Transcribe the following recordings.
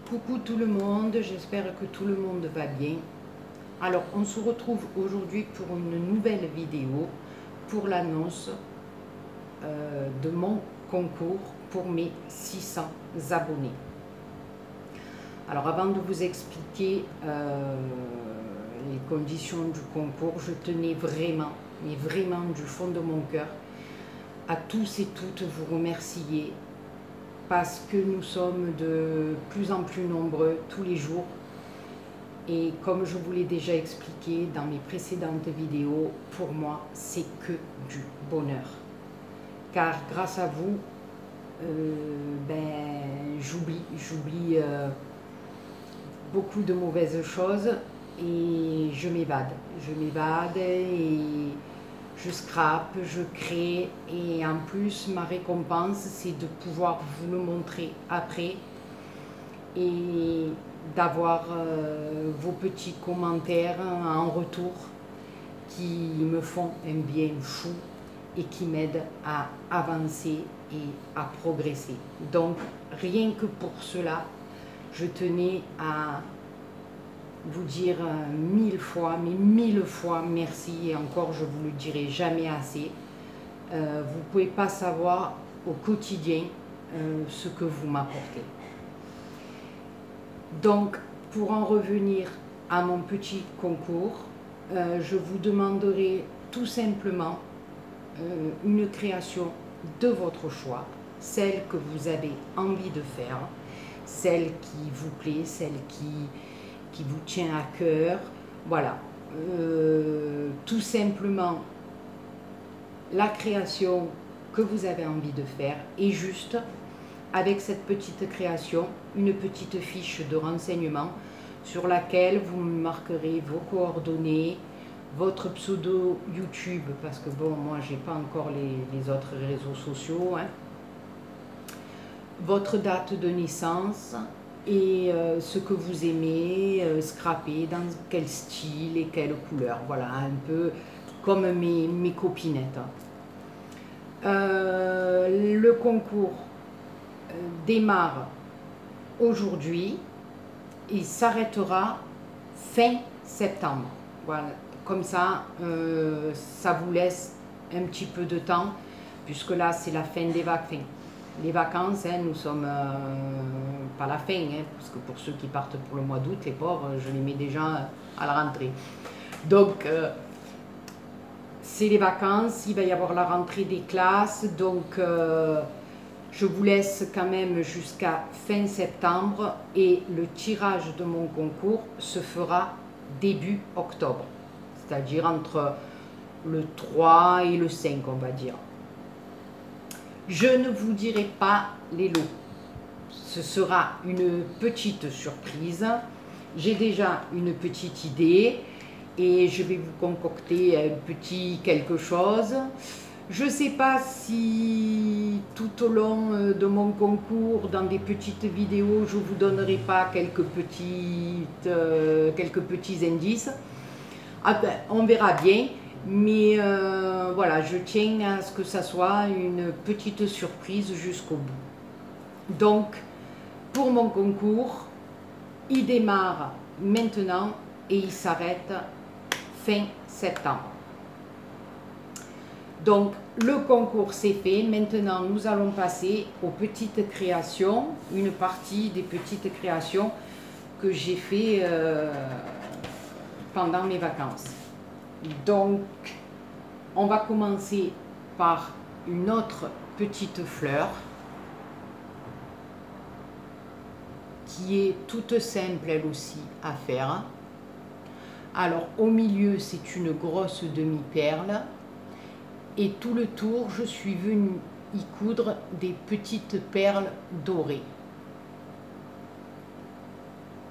Coucou tout le monde, j'espère que tout le monde va bien. Alors on se retrouve aujourd'hui pour une nouvelle vidéo pour l'annonce de mon concours pour mes 600 abonnés. Alors avant de vous expliquer les conditions du concours, je tenais vraiment, mais vraiment du fond de mon cœur, à tous et toutes vous remercier parce que nous sommes de plus en plus nombreux tous les jours. Et comme je vous l'ai déjà expliqué dans mes précédentes vidéos, pour moi, c'est que du bonheur. Car grâce à vous, j'oublie beaucoup de mauvaises choses et je m'évade. Je m'évade et je scrape, je crée, et en plus ma récompense c'est de pouvoir vous le montrer après et d'avoir vos petits commentaires en retour qui me font un bien fou et qui m'aident à avancer et à progresser. Donc rien que pour cela, je tenais à vous dire 1000 fois, mais 1000 fois merci, et encore je vous le dirai jamais assez. Vous pouvez pas savoir au quotidien ce que vous m'apportez. Donc pour en revenir à mon petit concours, je vous demanderai tout simplement une création de votre choix, celle que vous avez envie de faire, celle qui vous plaît, celle qui vous tient à cœur. Voilà, tout simplement la création que vous avez envie de faire, et juste avec cette petite création, une petite fiche de renseignement sur laquelle vous marquerez vos coordonnées, votre pseudo YouTube, parce que bon, moi j'ai pas encore les autres réseaux sociaux, hein, votre date de naissance et ce que vous aimez scraper, dans quel style et quelle couleur. Voilà, un peu comme mes copinettes. Le concours démarre aujourd'hui et s'arrêtera fin septembre. Voilà, comme ça, ça vous laisse un petit peu de temps, puisque là c'est la fin des vacances. Les vacances, hein, nous sommes pas la fin, hein, parce que pour ceux qui partent pour le mois d'août, les pauvres, je les mets déjà à la rentrée. Donc, c'est les vacances, il va y avoir la rentrée des classes, donc je vous laisse quand même jusqu'à fin septembre, et le tirage de mon concours se fera début octobre, c'est-à-dire entre le 3 et le 5, on va dire. Je ne vous dirai pas les lots, ce sera une petite surprise. J'ai déjà une petite idée et je vais vous concocter un petit quelque chose. Je ne sais pas si tout au long de mon concours, dans des petites vidéos, je ne vous donnerai pas quelques petits indices. Ah ben, on verra bien. Mais voilà, je tiens à ce que ça soit une petite surprise jusqu'au bout. Donc, pour mon concours, il démarre maintenant et il s'arrête fin septembre. Donc, le concours c'est fait. Maintenant, nous allons passer aux petites créations, une partie des petites créations que j'ai fait pendant mes vacances. Donc, on va commencer par une autre petite fleur qui est toute simple elle aussi à faire. Alors, au milieu, c'est une grosse demi-perle, et tout le tour, je suis venue y coudre des petites perles dorées.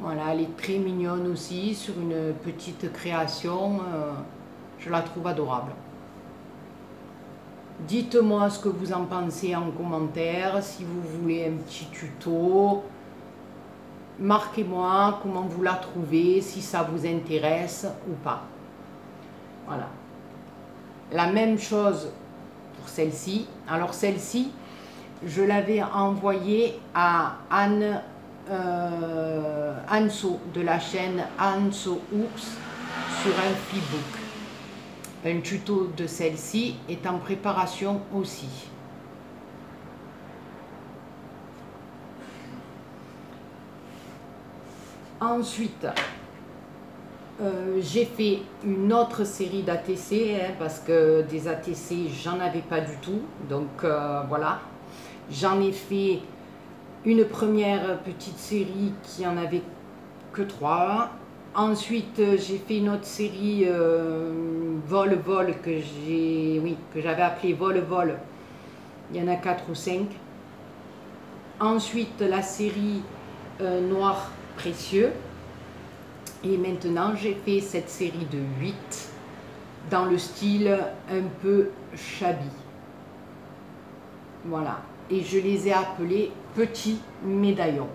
Voilà, elle est très mignonne aussi, sur une petite création, je la trouve adorable. Dites-moi ce que vous en pensez en commentaire, si vous voulez un petit tuto, marquez-moi comment vous la trouvez, si ça vous intéresse ou pas. Voilà. La même chose pour celle-ci. Alors celle-ci, je l'avais envoyée à Anne Anso de la chaîne Anso Hooks sur un flipbook. Un tuto de celle-ci est en préparation aussi. Ensuite, j'ai fait une autre série d'ATC, hein, parce que des ATC, j'en avais pas du tout. Donc voilà, j'en ai fait une première petite série qui en avait que 3. Ensuite, j'ai fait une autre série vol-vol que j'avais appelé vol-vol. Il y en a 4 ou 5. Ensuite, la série noir précieux. Et maintenant, j'ai fait cette série de 8 dans le style un peu shabby. Voilà. Et je les ai appelés petits médaillons.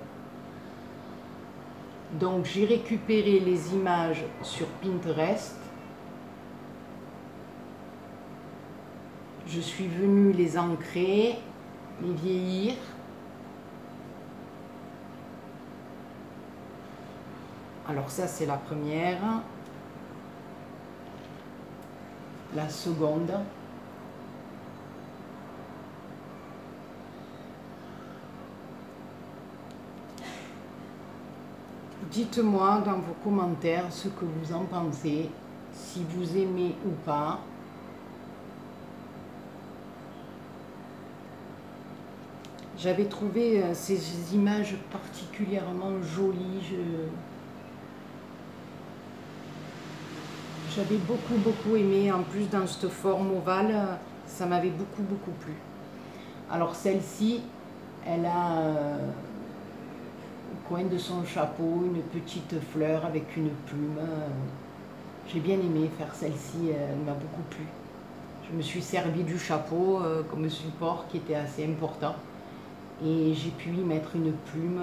Donc, j'ai récupéré les images sur Pinterest. Je suis venue les ancrer, les vieillir. Alors ça, c'est la première. La seconde. Dites-moi dans vos commentaires ce que vous en pensez, si vous aimez ou pas. J'avais trouvé ces images particulièrement jolies. J'avais beaucoup aimé. En plus, dans cette forme ovale, ça m'avait beaucoup plu. Alors celle-ci, elle a au coin de son chapeau une petite fleur avec une plume. J'ai bien aimé faire celle-ci, elle m'a beaucoup plu. Je me suis servi du chapeau comme support qui était assez important. Et j'ai pu y mettre une plume.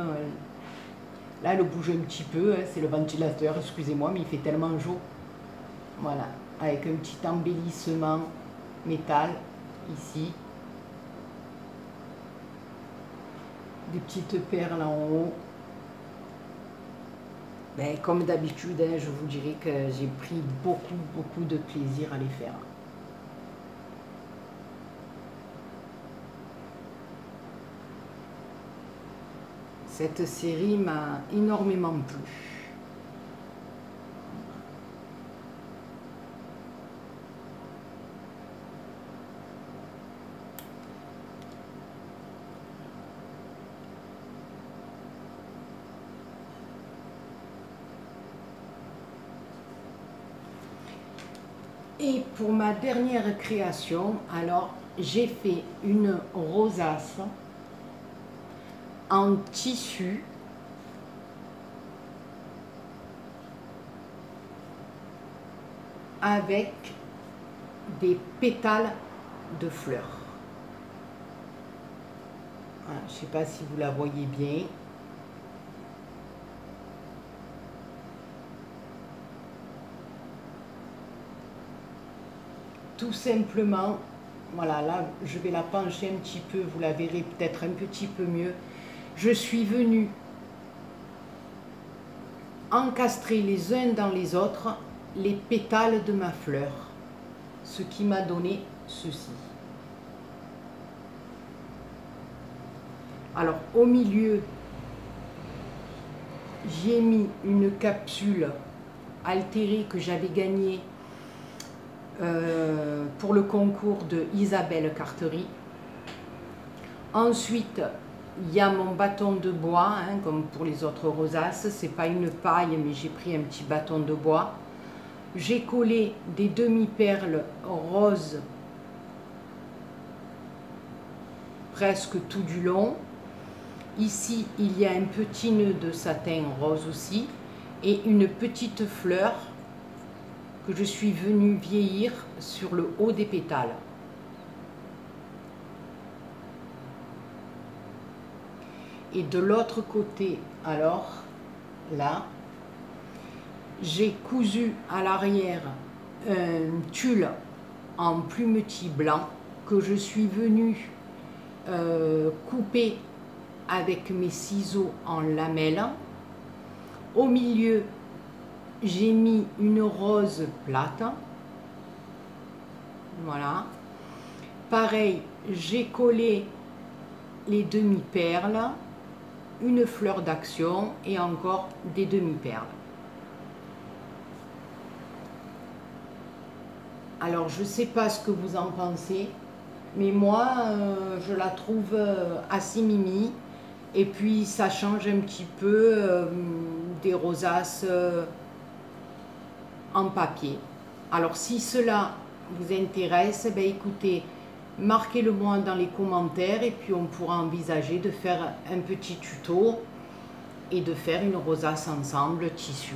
Là, elle bouge un petit peu, hein, c'est le ventilateur, excusez-moi, mais il fait tellement chaud. Voilà, avec un petit embellissement métal ici. Des petites perles en haut. Ben, comme d'habitude, hein, je vous dirais que j'ai pris beaucoup de plaisir à les faire. Cette série m'a énormément plu. Et pour ma dernière création, alors j'ai fait une rosace en tissu avec des pétales de fleurs. Voilà, je ne sais pas si vous la voyez bien. Tout simplement, voilà, là je vais la pencher un petit peu, vous la verrez peut-être un petit peu mieux. Je suis venue encastrer les uns dans les autres les pétales de ma fleur, ce qui m'a donné ceci. Alors au milieu, j'ai mis une capsule altérée que j'avais gagnée pour le concours de Isabelle Carterie. Ensuite, il y a mon bâton de bois, hein, comme pour les autres rosaces. C'est pas une paille, mais j'ai pris un petit bâton de bois. J'ai collé des demi-perles roses presque tout du long. Ici, il y a un petit nœud de satin rose aussi et une petite fleur que je suis venue vieillir sur le haut des pétales. Et de l'autre côté, alors, là, j'ai cousu à l'arrière un tulle en plumetis blanc que je suis venue couper avec mes ciseaux en lamelles. Au milieu, j'ai mis une rose plate. Voilà. Pareil, j'ai collé les demi-perles, une fleur d'action et encore des demi-perles. Alors, je ne sais pas ce que vous en pensez, mais moi, je la trouve assez mimi. Et puis, ça change un petit peu des rosaces en papier. Alors, si cela vous intéresse, ben, écoutez, marquez-le moi dans les commentaires et puis on pourra envisager de faire un petit tuto et de faire une rosace ensemble tissu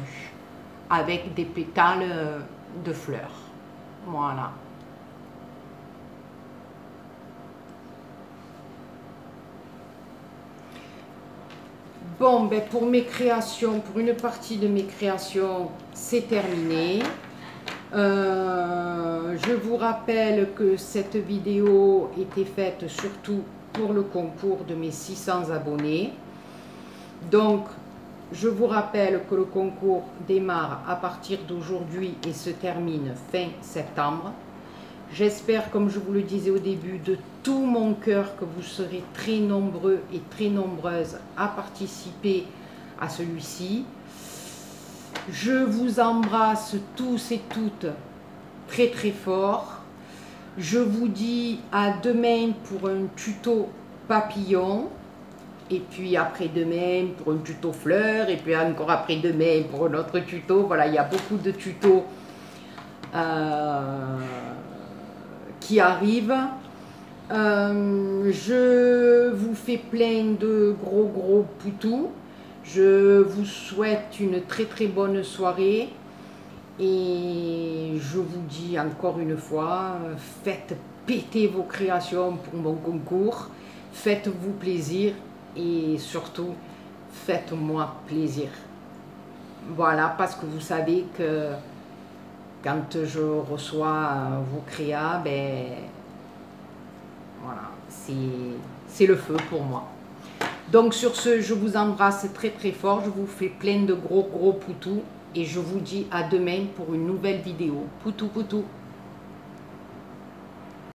avec des pétales de fleurs. Voilà. Bon, ben pour mes créations, pour une partie de mes créations, c'est terminé. Je vous rappelle que cette vidéo était faite surtout pour le concours de mes 600 abonnés. Donc, je vous rappelle que le concours démarre à partir d'aujourd'hui et se termine fin septembre. J'espère, comme je vous le disais au début, de tout mon cœur que vous serez très nombreux et très nombreuses à participer à celui-ci. Je vous embrasse tous et toutes très très fort. Je vous dis à demain pour un tuto papillon. Et puis après-demain pour un tuto fleurs. Et puis encore après-demain pour un autre tuto. Voilà, il y a beaucoup de tutos qui arrivent. Je vous fais plein de gros poutous. Je vous souhaite une très très bonne soirée et je vous dis encore une fois, faites péter vos créations pour mon concours, faites-vous plaisir et surtout faites-moi plaisir. Voilà, parce que vous savez que quand je reçois vos créas, ben voilà, c'est le feu pour moi. Donc sur ce, je vous embrasse très très fort, je vous fais plein de gros poutous et je vous dis à demain pour une nouvelle vidéo. Poutou poutou.